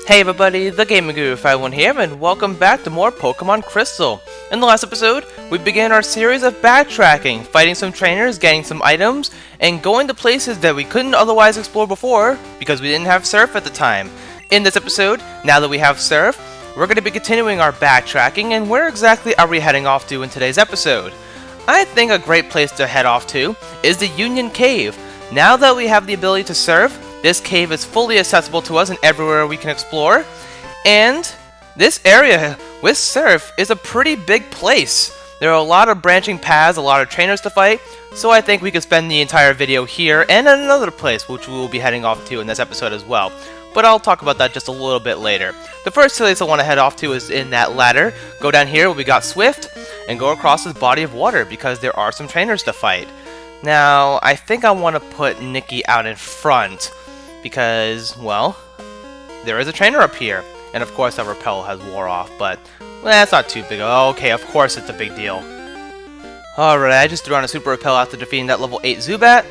Hey everybody, the Gaming Guru 51 here, and welcome back to more Pokemon Crystal. In the last episode, we began our series of backtracking, fighting some trainers, getting some items, and going to places that we couldn't otherwise explore before because we didn't have Surf at the time. In this episode, now that we have Surf, we're going to be continuing our backtracking, and where exactly are we heading off to in today's episode? I think a great place to head off to is the Union Cave. Now that we have the ability to Surf, this cave is fully accessible to us and everywhere we can explore, and this area with Surf is a pretty big place. There are a lot of branching paths, a lot of trainers to fight, so I think we could spend the entire video here and at another place which we will be heading off to in this episode as well. But I'll talk about that just a little bit later. The first place I want to head off to is in that ladder. Go down here where we got Swift, and go across this body of water because there are some trainers to fight. Now, I think I want to put Nikki out in front because, well, there is a trainer up here. And of course that repel has wore off, but that's not too big. Okay, of course it's a big deal. Alright, I just threw on a super repel after defeating that level 8 Zubat.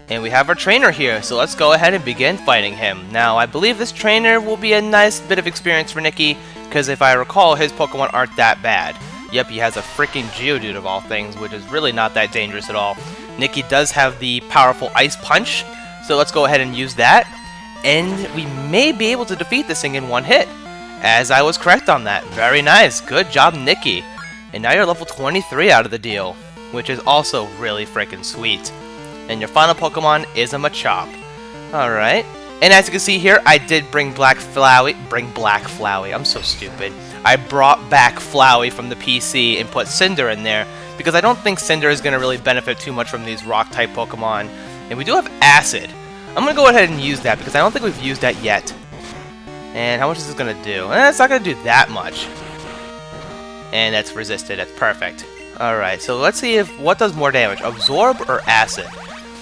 And we have our trainer here, so let's go ahead and begin fighting him. Now, I believe this trainer will be a nice bit of experience for Nikki, because if I recall, his Pokemon aren't that bad. Yep, he has a freaking Geodude of all things, which is really not that dangerous at all. Nikki does have the powerful Ice Punch, so let's go ahead and use that. And we may be able to defeat this thing in one hit, as I was correct on that. Very nice, good job, Nikki. And now you're level 23 out of the deal, which is also really freaking sweet. And your final Pokemon is a Machop. Alright. And as you can see here, I did bring Black Flowey. I'm so stupid. I brought back Flowey from the PC and put Cinder in there, because I don't think Cinder is going to really benefit too much from these Rock-type Pokemon. And we do have Acid. I'm going to go ahead and use that, because I don't think we've used that yet. And how much is this going to do? It's not going to do that much. And that's resisted. That's perfect. Alright, so let's see if what does more damage, Absorb or Acid?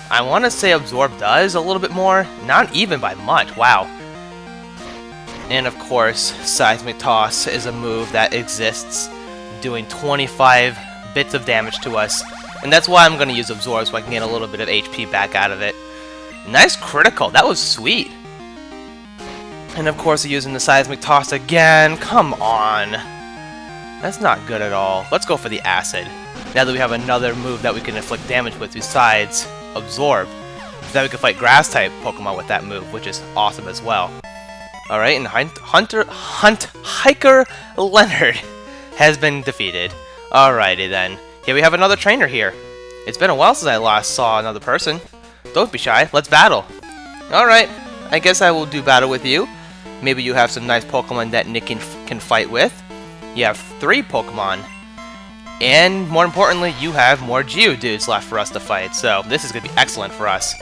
I want to say Absorb does a little bit more, not even by much, wow. And of course, Seismic Toss is a move that exists, doing 25 bits of damage to us. And that's why I'm going to use Absorb, so I can get a little bit of HP back out of it. Nice critical, that was sweet. And of course, using the Seismic Toss again, come on. That's not good at all. Let's go for the Acid. Now that we have another move that we can inflict damage with besides Absorb. So now we can fight Grass-type Pokemon with that move, which is awesome as well. Alright, and Hiker Leonard has been defeated. Alrighty then. Here we have another trainer here. It's been a while since I last saw another person. Don't be shy, let's battle. Alright, I guess I will do battle with you. Maybe you have some nice Pokemon that Nick can fight with. You have 3 Pokemon. And more importantly, you have more Geodudes left for us to fight, so this is going to be excellent for us.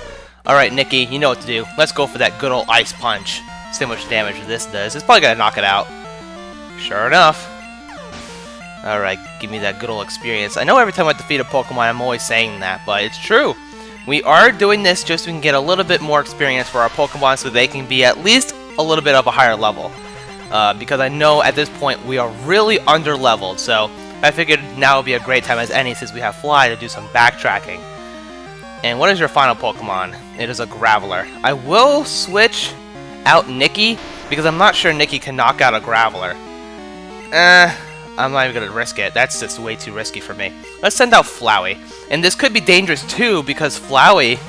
Alright, Nikki, you know what to do. Let's go for that good old Ice Punch. See how much damage this does. It's probably going to knock it out. Sure enough. Alright, give me that good old experience. I know every time I defeat a Pokemon, I'm always saying that, but it's true. We are doing this just so we can get a little bit more experience for our Pokemon so they can be at least a little bit of a higher level. Because I know at this point we are really under-leveled, so I figured now would be a great time as any since we have Fly to do some backtracking. And what is your final Pokemon? It is a Graveler. I will switch out Nikki because I'm not sure Nikki can knock out a Graveler. I'm not even going to risk it. That's just way too risky for me. Let's send out Flowey. And this could be dangerous too because Flowey,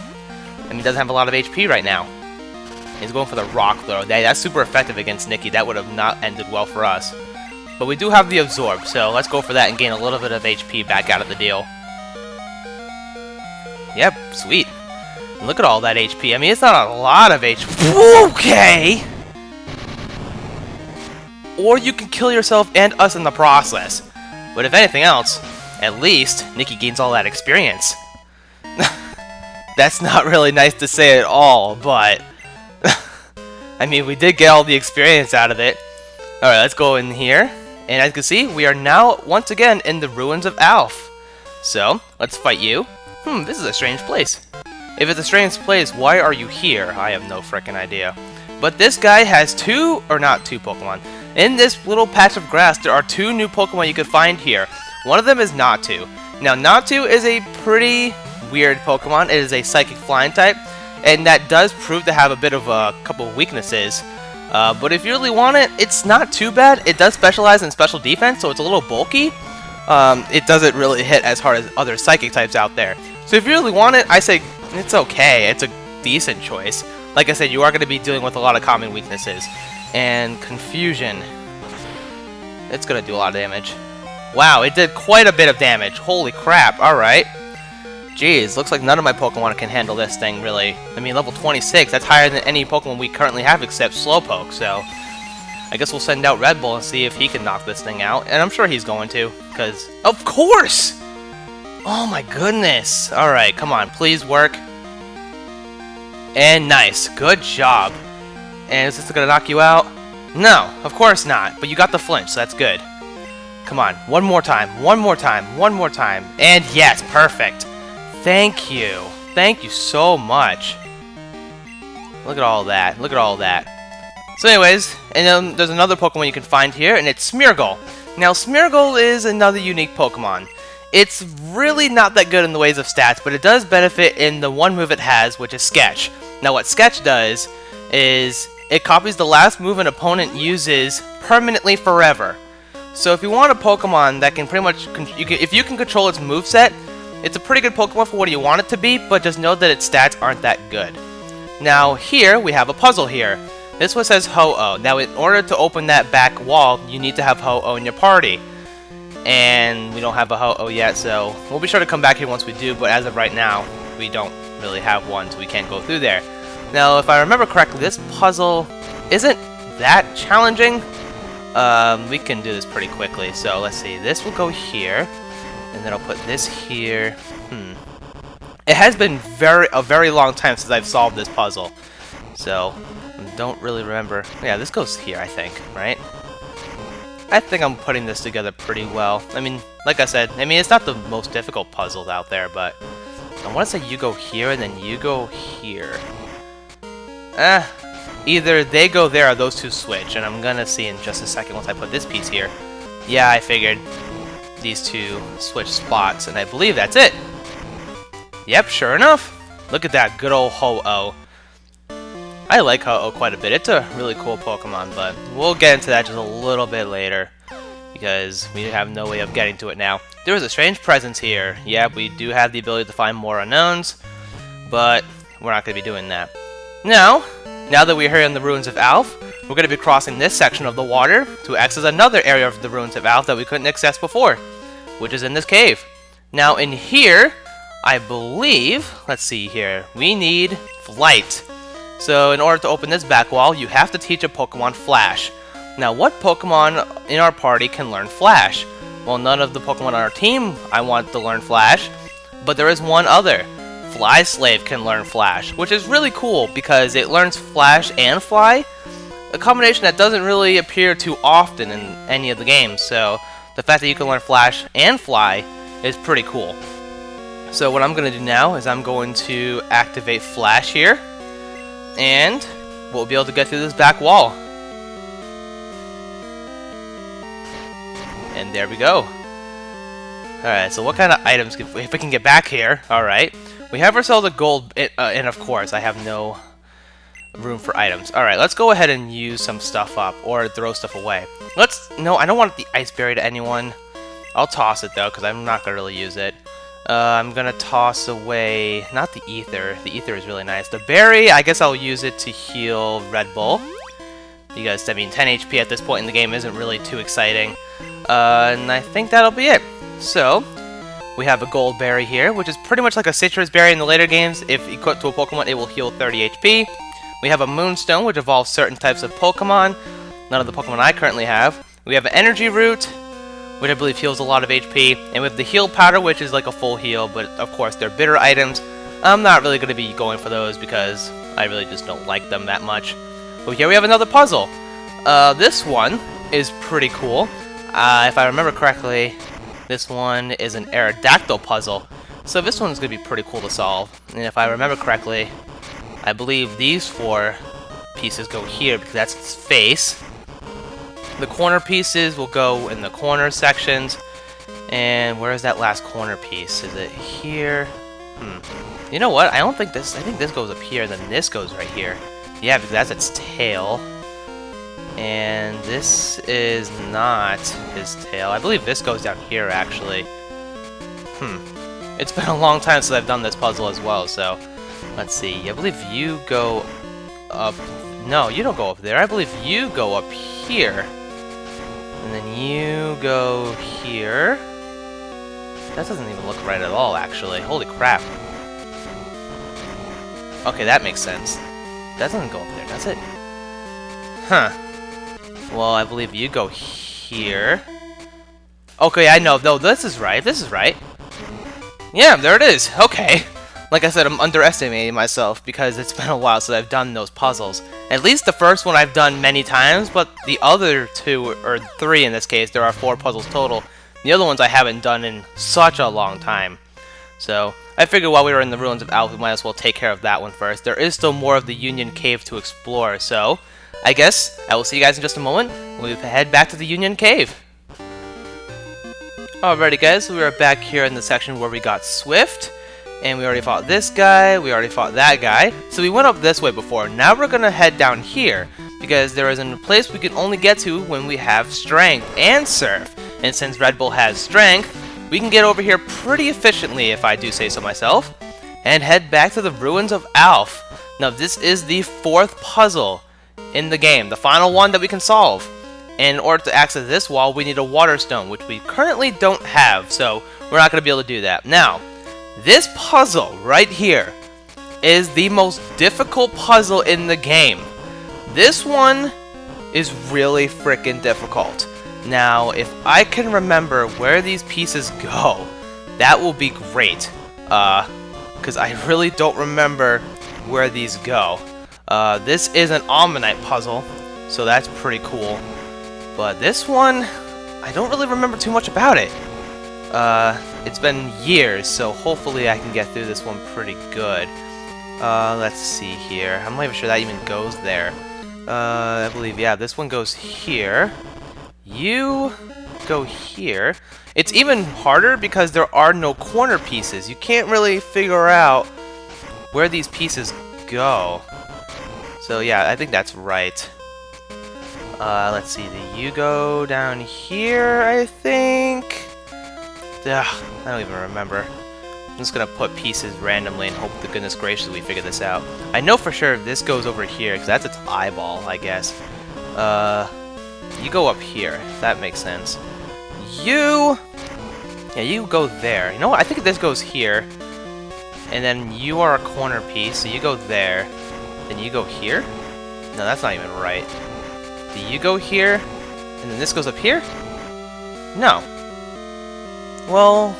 doesn't have a lot of HP right now. He's going for the Rock Throw. That's super effective against Nikki. That would have not ended well for us. But we do have the Absorb, so let's go for that and gain a little bit of HP back out of the deal. Yep, sweet. And look at all that HP. It's not a lot of HP. Okay! Or you can kill yourself and us in the process. But if anything else, at least Nikki gains all that experience. That's not really nice to say at all, but we did get all the experience out of it. Alright, let's go in here. And as you can see, we are now once again in the Ruins of Alph. So, let's fight you. This is a strange place. If it's a strange place, why are you here? I have no frickin' idea. But this guy has not two Pokemon. In this little patch of grass, there are 2 new Pokemon you could find here. One of them is Natu. Now, Natu is a pretty weird Pokemon. It is a Psychic Flying type, and that does prove to have a bit of a couple of weaknesses. But if you really want it, it's not too bad. It does specialize in special defense, so it's a little bulky. It doesn't really hit as hard as other psychic types out there. So if you really want it, I say it's okay. It's a decent choice. Like I said, you are going to be dealing with a lot of common weaknesses. And Confusion. It's going to do a lot of damage. Wow, it did quite a bit of damage. Holy crap. Alright. Jeez, looks like none of my Pokemon can handle this thing, really. I mean, level 26, that's higher than any Pokemon we currently have except Slowpoke, so I guess we'll send out Red Bull and see if he can knock this thing out. And I'm sure he's going to, because... Of course! Oh my goodness! Alright, come on, please work. And nice. Good job. And is this gonna knock you out? No, of course not. But you got the flinch, so that's good. Come on, one more time, one more time, one more time. And yes, perfect. Thank you. Thank you so much. Look at all that. Look at all that. So anyways, and then there's another Pokemon you can find here, and it's Smeargle. Now, Smeargle is another unique Pokemon. It's really not that good in the ways of stats, but it does benefit in the one move it has, which is Sketch. Now, what Sketch does is it copies the last move an opponent uses permanently forever. So if you want a Pokemon that can pretty much, if you can control its moveset, it's a pretty good Pokemon for what you want it to be, but just know that its stats aren't that good. Now here, we have a puzzle here. This one says Ho-Oh. Now in order to open that back wall, you need to have Ho-Oh in your party. And we don't have a Ho-Oh yet, so we'll be sure to come back here once we do, but as of right now, we don't really have one, so we can't go through there. Now if I remember correctly, this puzzle isn't that challenging. We can do this pretty quickly, so let's see. This will go here. And then I'll put this here. It has been a very long time since I've solved this puzzle. So, don't really remember. Yeah, this goes here, I think, right? I think I'm putting this together pretty well. I mean, like I said, it's not the most difficult puzzle out there, but I want to say you go here and then you go here. Either they go there or those two switch, and I'm gonna see in just a second once I put this piece here. Yeah, I figured. These two switch spots, and I believe that's it. Yep, sure enough. Look at that good old Ho-Oh. I like Ho-Oh quite a bit. It's a really cool Pokemon, but we'll get into that just a little bit later because we have no way of getting to it now. There is a strange presence here. Yep, we do have the ability to find more unknowns, but we're not going to be doing that. Now that we're here in the Ruins of Alph, we're going to be crossing this section of the water to access another area of the Ruins of Alph that we couldn't access before, which is in this cave. Now in here, I believe, let's see here, we need Flight. So in order to open this back wall, you have to teach a Pokemon Flash. Now what Pokemon in our party can learn Flash? Well, none of the Pokemon on our team I want to learn Flash, but there is one other. Fly Slave can learn Flash, which is really cool because it learns Flash and Fly, a combination that doesn't really appear too often in any of the games, so the fact that you can learn Flash and Fly is pretty cool. So what I'm going to do now is I'm going to activate Flash here, and we'll be able to get through this back wall. And there we go. Alright, so what kind of items, if we can get back here, alright. We have ourselves a gold, and of course I have no room for items. Alright, let's go ahead and use some stuff up, or throw stuff away. No, I don't want the Ice Berry to anyone. I'll toss it though, because I'm not going to really use it. I'm going to toss away, not the Ether. The Ether is really nice. The Berry, I guess I'll use it to heal Red Bull. Because, 10 HP at this point in the game isn't really too exciting. And I think that'll be it. So, we have a Gold Berry here, which is pretty much like a Citrus Berry in the later games. If equipped to a Pokemon, it will heal 30 HP. We have a Moonstone, which evolves certain types of Pokemon. None of the Pokemon I currently have. We have an Energy Root, which I believe heals a lot of HP. And we have the Heal Powder, which is like a full heal, but of course they're bitter items. I'm not really going to be going for those because I really just don't like them that much. But here we have another puzzle. This one is pretty cool. If I remember correctly, this one is an Aerodactyl puzzle. So this one's going to be pretty cool to solve. And if I remember correctly, I believe these 4 pieces go here because that's its face. The corner pieces will go in the corner sections. And where is that last corner piece? Is it here? You know what? I think this goes up here, then this goes right here. Yeah, because that's its tail. And this is not his tail. I believe this goes down here, actually. It's been a long time since I've done this puzzle as well, so... Let's see. I believe you go up... No, you don't go up there. I believe you go up here. And then you go here. That doesn't even look right at all, actually. Holy crap. Okay, that makes sense. That doesn't go up there, does it? Huh. Well, I believe you go here. Okay, I know. No, this is right. This is right. Yeah, there it is. Okay. Like I said, I'm underestimating myself because it's been a while since I've done those puzzles. At least the first one I've done many times, but the other two, or three in this case, there are 4 puzzles total. The other ones I haven't done in such a long time. So, I figured while we were in the Ruins of Alph, we might as well take care of that one first. There is still more of the Union Cave to explore, so I guess I will see you guys in just a moment. We'll head back to the Union Cave. Alrighty guys, so we are back here in the section where we got Swift. And we already fought this guy, we already fought that guy. So we went up this way before. Now we're gonna head down here, because there is a place we can only get to when we have Strength and Surf. And since Red Bull has Strength, we can get over here pretty efficiently, if I do say so myself. And head back to the Ruins of Alph. Now this is the 4th puzzle in the game, the final one that we can solve. And in order to access this wall, we need a water stone, which we currently don't have, so we're not going to be able to do that. Now, this puzzle right here is the most difficult puzzle in the game. This one is really freaking difficult. Now, if I can remember where these pieces go, that will be great. Because I really don't remember where these go. This is an Ammonite puzzle, so that's pretty cool. But this one, I don't really remember too much about it. It's been years, so hopefully I can get through this one pretty good. Let's see here. I'm not even sure that even goes there. I believe, yeah, this one goes here. You go here. It's even harder because there are no corner pieces. You can't really figure out where these pieces go. So yeah, I think that's right. Let's see, you go down here, I think? Ugh, I don't even remember. I'm just gonna put pieces randomly and hope to goodness gracious we figure this out. I know for sure this goes over here, because that's its eyeball, I guess. You go up here, if that makes sense. Yeah, you go there. You know what, I think this goes here. And then you are a corner piece, so you go there. Then you go here? No, that's not even right. Do you go here? And then this goes up here? No. Well,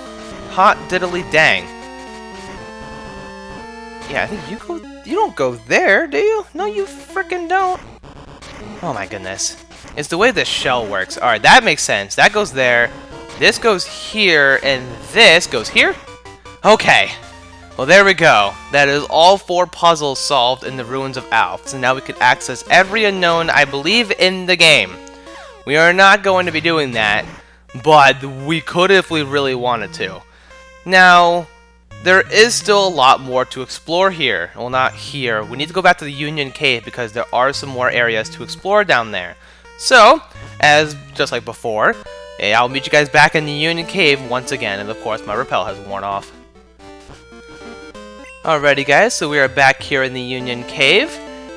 hot diddly dang. Yeah, I think you don't go there, do you? No, you frickin' don't. Oh my goodness. It's the way this shell works. Alright, that makes sense. That goes there. This goes here, and this goes here? Okay. Well, there we go. That is all 4 puzzles solved in the Ruins of Alph. So now we can access every unknown, I believe, in the game. We are not going to be doing that, but we could if we really wanted to. Now, there is still a lot more to explore here. Well, not here. We need to go back to the Union Cave because there are some more areas to explore down there. So, as just like before, I'll meet you guys back in the Union Cave once again, and of course my rappel has worn off. Alrighty guys, so we are back here in the Union Cave,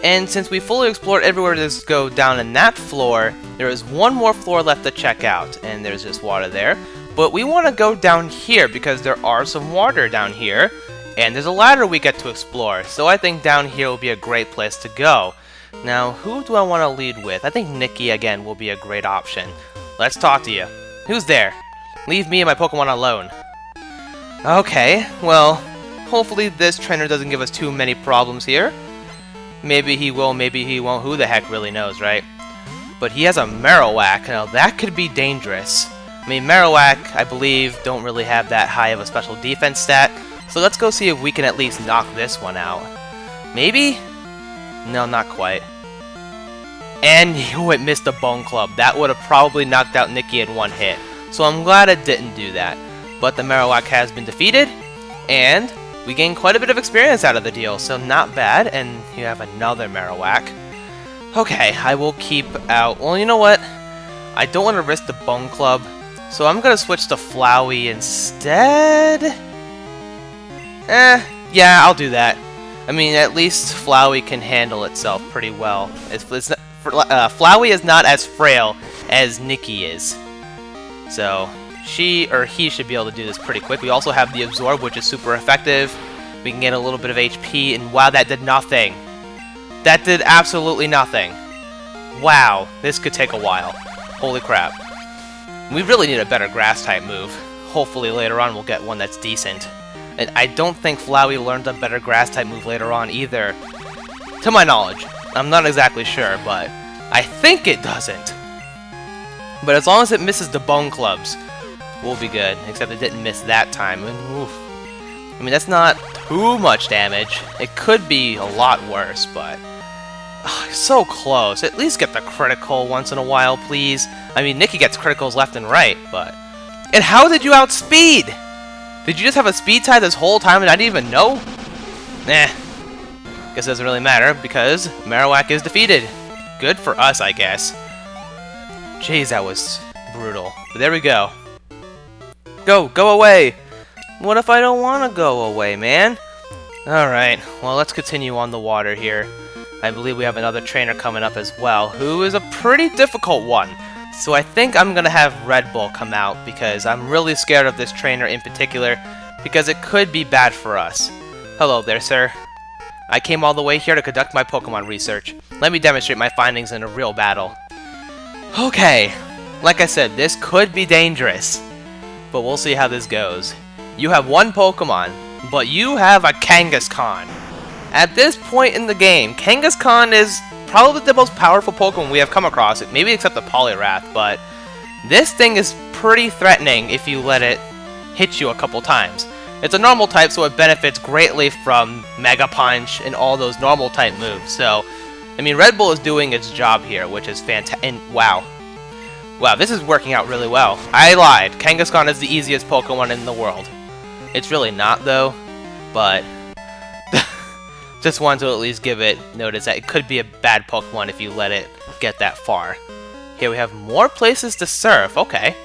and since we fully explored everywhere to go down in that floor, there is one more floor left to check out, and there's just water there. But we want to go down here because there are some water down here, and there's a ladder we get to explore, so I think down here will be a great place to go. Now, who do I want to lead with? I think Nikki again will be a great option. Let's talk to you. Who's there? Leave me and my Pokemon alone. Okay, well, hopefully this trainer doesn't give us too many problems here. Maybe he will, maybe he won't. Who the heck really knows, right? But he has a Marowak. Now that could be dangerous. I mean, Marowak, I believe, don't really have that high of a special defense stat. So let's go see if we can at least knock this one out. Maybe? No, not quite. And it missed a Bone Club. That would have probably knocked out Nikki in one hit. So I'm glad it didn't do that. But the Marowak has been defeated. And we gained quite a bit of experience out of the deal, so not bad, and you have another Marowak. Okay, I will keep out... Well, you know what? I don't want to risk the Bone Club, so I'm going to switch to Flowey instead. Yeah, I'll do that. I mean, at least Flowey can handle itself pretty well. Flowey is not as frail as Nikki is. So, she or he should be able to do this pretty quick. We also have the Absorb, which is super effective. We can get a little bit of HP, and wow, that did nothing. That did absolutely nothing. Wow, this could take a while. Holy crap. We really need a better Grass-type move. Hopefully later on we'll get one that's decent. And I don't think Flowey learned a better Grass-type move later on either. To my knowledge. I'm not exactly sure, but I think it doesn't. But as long as it misses the Bone Clubs, we'll be good. Except it didn't miss that time. And, oof. I mean, that's not too much damage. It could be a lot worse, but... so close. At least get the critical once in a while, please. I mean, Nikki gets criticals left and right, but... And how did you outspeed? Did you just have a speed tie this whole time and I didn't even know? Nah. Guess it doesn't really matter, because Marowak is defeated. Good for us, I guess. Jeez, that was brutal. But there we go. Go away! What if I don't want to go away, man? Alright, well, let's continue on the water here. I believe we have another trainer coming up as well, who is a pretty difficult one. So I think I'm going to have Red Bull come out, because I'm really scared of this trainer in particular, because it could be bad for us. Hello there, sir. I came all the way here to conduct my Pokemon research. Let me demonstrate my findings in a real battle. Okay, like I said, this could be dangerous, but we'll see how this goes. You have one Pokemon, but you have a Kangaskhan. At this point in the game, Kangaskhan is probably the most powerful Pokemon we have come across, maybe except the Poliwrath, but this thing is pretty threatening if you let it hit you a couple times. It's a normal type, so it benefits greatly from Mega Punch and all those normal type moves. So, I mean, Red Bull is doing its job here, which is fantastic. And wow. Wow, this is working out really well. I lied. Kangaskhan is the easiest Pokemon in the world. It's really not, though, but just wanted to at least give it notice that it could be a bad Pokemon if you let it get that far. Here we have more places to surf. Okay.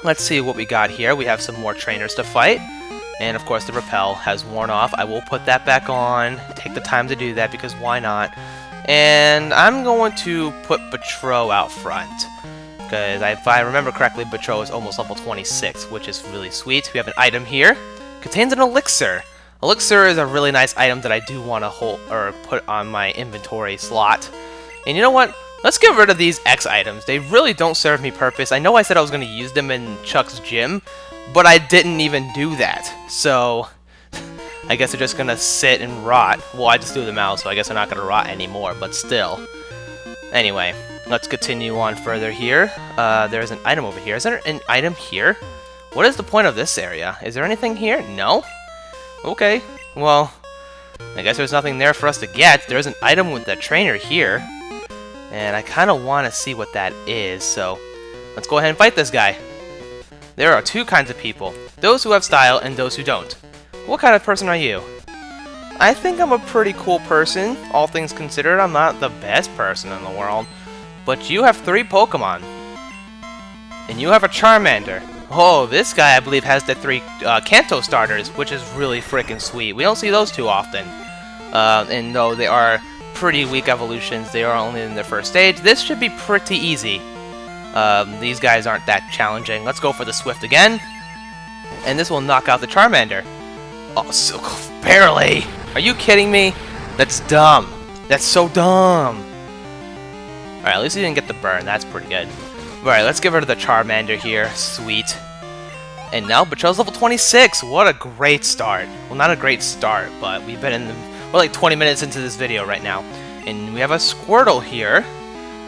Let's see what we got here. We have some more trainers to fight. And of course the repel has worn off. I will put that back on. Take the time to do that because why not? And I'm going to put Batro out front. Because if I remember correctly, Batro is almost level 26, which is really sweet. We have an item here. Contains an elixir. Elixir is a really nice item that I do want to hold or put on my inventory slot. And you know what? Let's get rid of these X items. They really don't serve me purpose. I know I said I was going to use them in Chuck's gym, but I didn't even do that. So, I guess they're just going to sit and rot. Well, I just threw them out, so I guess they're not going to rot anymore, but still. Anyway, let's continue on further here. There's an item over here. Is there an item here? What is the point of this area? Is there anything here? No? Okay, well, I guess there's nothing there for us to get. There's an item with the trainer here. And I kind of want to see what that is, so let's go ahead and fight this guy. There are two kinds of people. Those who have style and those who don't. What kind of person are you? I think I'm a pretty cool person. All things considered, I'm not the best person in the world. But you have 3 Pokemon. And you have a Charmander. Oh, this guy I believe has the 3 Kanto starters, which is really freaking sweet. We don't see those too often. And though they are pretty weak evolutions, they are only in their first stage. This should be pretty easy. These guys aren't that challenging. Let's go for the Swift again. And this will knock out the Charmander. Oh, so barely. Are you kidding me? That's dumb. That's so dumb. Alright, at least he didn't get the burn. That's pretty good. Alright, let's get rid of the Charmander here. Sweet. And now Batro's level 26. What a great start. Well, not a great start, but we've been in the... We're like 20 minutes into this video right now. And we have a Squirtle here.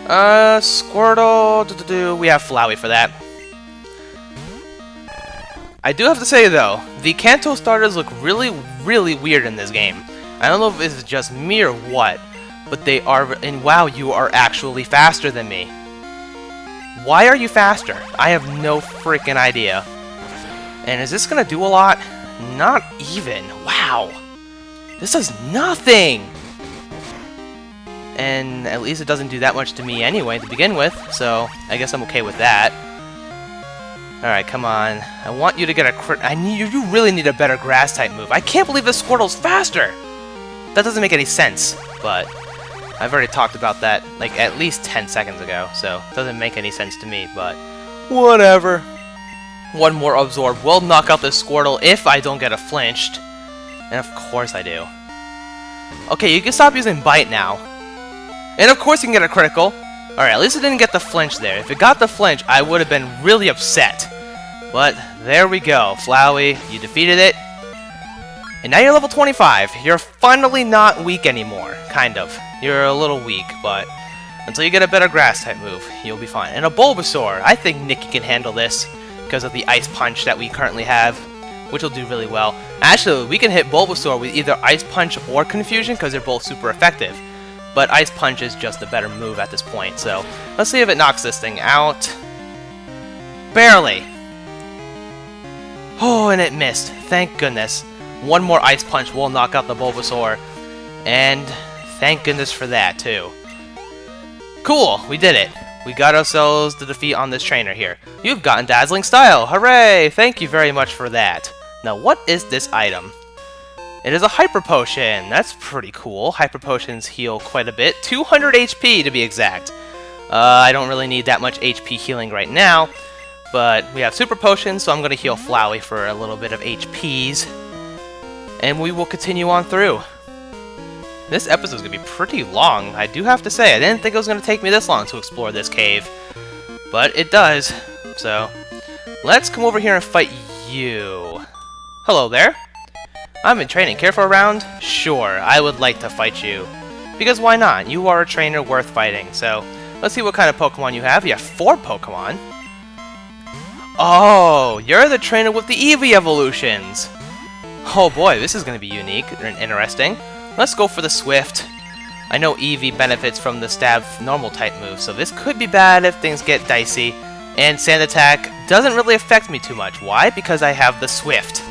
Squirtle... We have Flowey for that. I do have to say, though, the Kanto starters look really, really weird in this game. I don't know if this is just me or what, but they are... And wow, you are actually faster than me. Why are you faster? I have no freaking idea. And is this gonna do a lot? Not even. Wow. This does nothing. And at least it doesn't do that much to me anyway to begin with, so I guess I'm okay with that. Alright, come on. I want you to get a crit. You really need a better grass-type move. I can't believe this Squirtle's faster! That doesn't make any sense, but I've already talked about that like at least 10 seconds ago, so it doesn't make any sense to me, but whatever. One more Absorb will knock out this Squirtle if I don't get a flinched. And of course I do. Okay, you can stop using Bite now. And of course you can get a critical. Alright, at least it didn't get the flinch there. If it got the flinch, I would have been really upset. But there we go. Flowey, you defeated it. And now you're level 25. You're finally not weak anymore. Kind of. You're a little weak, but until you get a better grass-type move, you'll be fine. And a Bulbasaur. I think Nikki can handle this because of the Ice Punch that we currently have, which will do really well. Actually, we can hit Bulbasaur with either Ice Punch or Confusion because they're both super effective. But Ice Punch is just a better move at this point, so let's see if it knocks this thing out. Barely! Oh, and it missed. Thank goodness. One more Ice Punch will knock out the Bulbasaur, and thank goodness for that, too. Cool! We did it! We got ourselves the defeat on this trainer here. You've gotten Dazzling Style! Hooray! Thank you very much for that. Now, what is this item? It is a Hyper Potion. That's pretty cool. Hyper Potions heal quite a bit. 200 HP to be exact. I don't really need that much HP healing right now, but we have Super Potions, so I'm going to heal Flowey for a little bit of HPs. And we will continue on through. This episode is going to be pretty long, I do have to say. I didn't think it was going to take me this long to explore this cave, but it does. So, let's come over here and fight you. Hello there. I'm in training. Care for a round? Sure, I would like to fight you. Because why not? You are a trainer worth fighting. So, let's see what kind of Pokemon you have. You have 4 Pokemon. Oh, you're the trainer with the Eevee evolutions. Oh boy, this is going to be unique and interesting. Let's go for the Swift. I know Eevee benefits from the Stab normal type move, so this could be bad if things get dicey. And Sand Attack doesn't really affect me too much. Why? Because I have the Swift.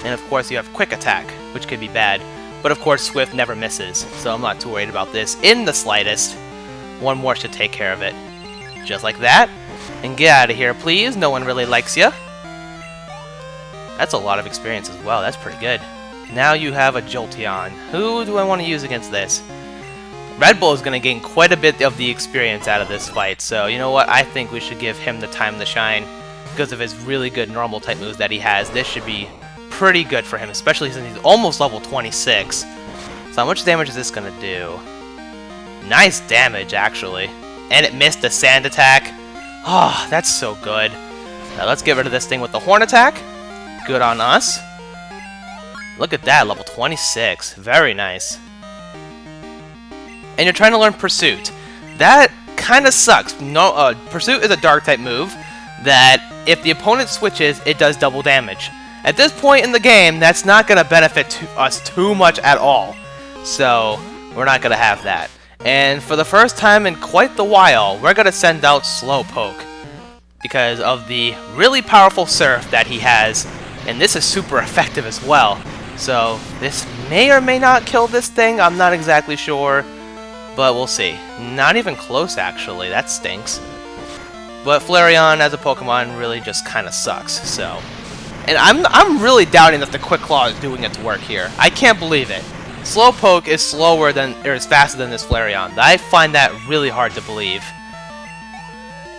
And of course you have Quick Attack, which could be bad. But of course Swift never misses, so I'm not too worried about this in the slightest. One more should take care of it. Just like that. And get out of here, please. No one really likes you. That's a lot of experience as well. That's pretty good. Now you have a Jolteon. Who do I want to use against this? Red Bull is going to gain quite a bit of the experience out of this fight, so you know what? I think we should give him the time to shine because of his really good normal type moves that he has. This should be pretty good for him, especially since he's almost level 26. So how much damage is this going to do? Nice damage, actually. And it missed the Sand Attack. Oh, that's so good. Now let's get rid of this thing with the Horn Attack. Good on us. Look at that, level 26. Very nice. And you're trying to learn Pursuit. That kind of sucks. No, Pursuit is a Dark-type move that if the opponent switches, it does double damage. At this point in the game, that's not going to benefit us too much at all. So, we're not going to have that. And for the first time in quite the while, we're going to send out Slowpoke because of the really powerful Surf that he has. And this is super effective as well. So, this may or may not kill this thing. I'm not exactly sure. But we'll see. Not even close, actually. That stinks. But Flareon as a Pokemon really just kind of sucks, so. And I'm really doubting that the Quick Claw is doing its work here. I can't believe it. Slowpoke is slower than, or is faster than this Flareon. I find that really hard to believe.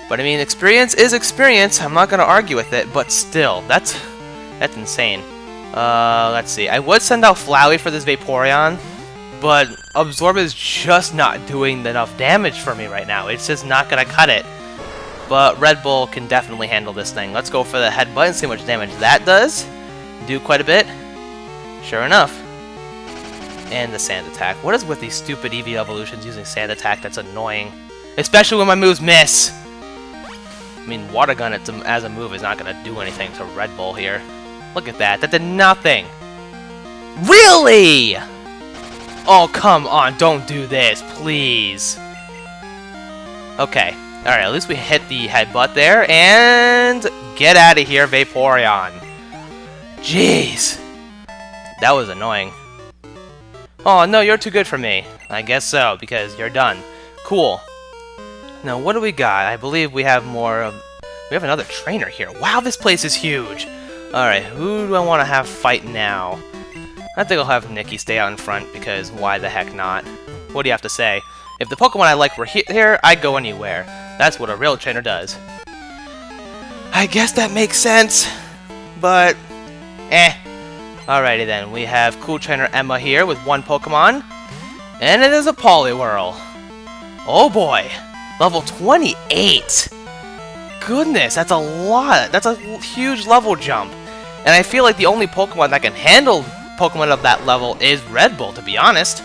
But I mean, experience is experience. I'm not going to argue with it, but still, that's insane. Let's see. I would send out Flowey for this Vaporeon, but Absorb is just not doing enough damage for me right now. It's just not going to cut it. But Red Bull can definitely handle this thing. Let's go for the Headbutt and see how much damage that does. Do quite a bit. Sure enough. And the Sand Attack. What is with these stupid Eevee evolutions using Sand Attack? That's annoying. Especially when my moves miss. I mean, Water Gun as a move is not going to do anything to Red Bull here. Look at that. That did nothing. Really? Oh, come on. Don't do this, please. Okay. Alright, at least we hit the Headbutt there. And get out of here, Vaporeon. Jeez. That was annoying. Oh, no, you're too good for me. I guess so, because you're done. Cool. Now, what do we got? I believe we have more of... We have another trainer here. Wow, this place is huge! Alright, who do I want to have fight now? I think I'll have Nikki stay out in front, because why the heck not? What do you have to say? If the Pokemon I like were here, I'd go anywhere. That's what a real trainer does. I guess that makes sense, but... Alrighty then, we have cool trainer Emma here with one Pokemon, and it is a Poliwhirl. Oh boy, level 28! Goodness, that's a lot. That's a huge level jump. And I feel like the only Pokemon that can handle Pokemon of that level is Red Bull, to be honest.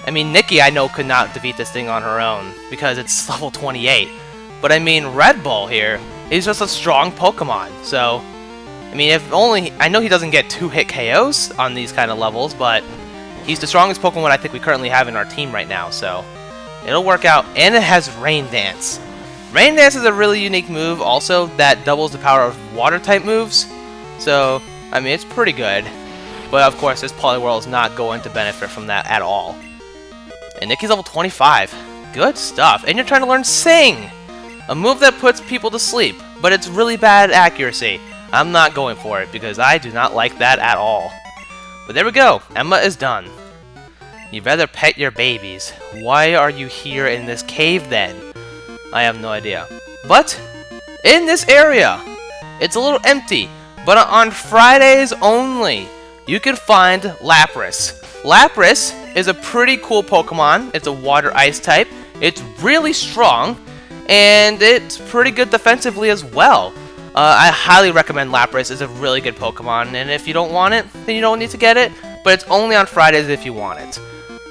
I mean, Nikki, I know, could not defeat this thing on her own, because it's level 28. But I mean, Red Bull here is just a strong Pokemon, so... I mean, if only... I know he doesn't get 2-hit KOs on these kind of levels, but... He's the strongest Pokemon I think we currently have in our team right now, so... It'll work out, and it has Rain Dance. Rain Dance is a really unique move, also, that doubles the power of Water-type moves. So, I mean, it's pretty good. But, of course, this Poliwhirl is not going to benefit from that at all. And Nikki's level 25. Good stuff. And you're trying to learn Sing! A move that puts people to sleep, but it's really bad accuracy. I'm not going for it, because I do not like that at all. But there we go. Emma is done. You'd rather pet your babies. Why are you here in this cave, then? I have no idea. But, in this area, it's a little empty. But on Fridays only, you can find Lapras. Lapras is a pretty cool Pokemon. It's a water-ice type. It's really strong, and it's pretty good defensively as well. I highly recommend Lapras. It's a really good Pokemon, and if you don't want it, then you don't need to get it. But it's only on Fridays if you want it.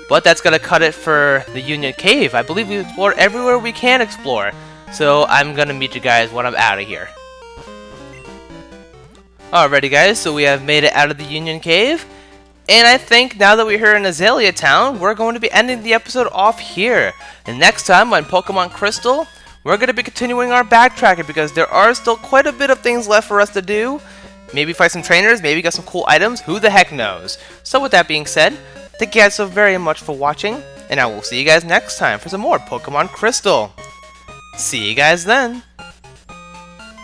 But that's gonna cut it for the Union Cave. I believe we explored everywhere we can explore. So I'm gonna meet you guys when I'm out of here. Alrighty guys, so we have made it out of the Union Cave. And I think now that we're here in Azalea Town, we're going to be ending the episode off here. And next time on Pokemon Crystal, we're going to be continuing our backtracking because there are still quite a bit of things left for us to do. Maybe fight some trainers, maybe get some cool items, who the heck knows. So with that being said, thank you guys so very much for watching, and I will see you guys next time for some more Pokemon Crystal. See you guys then!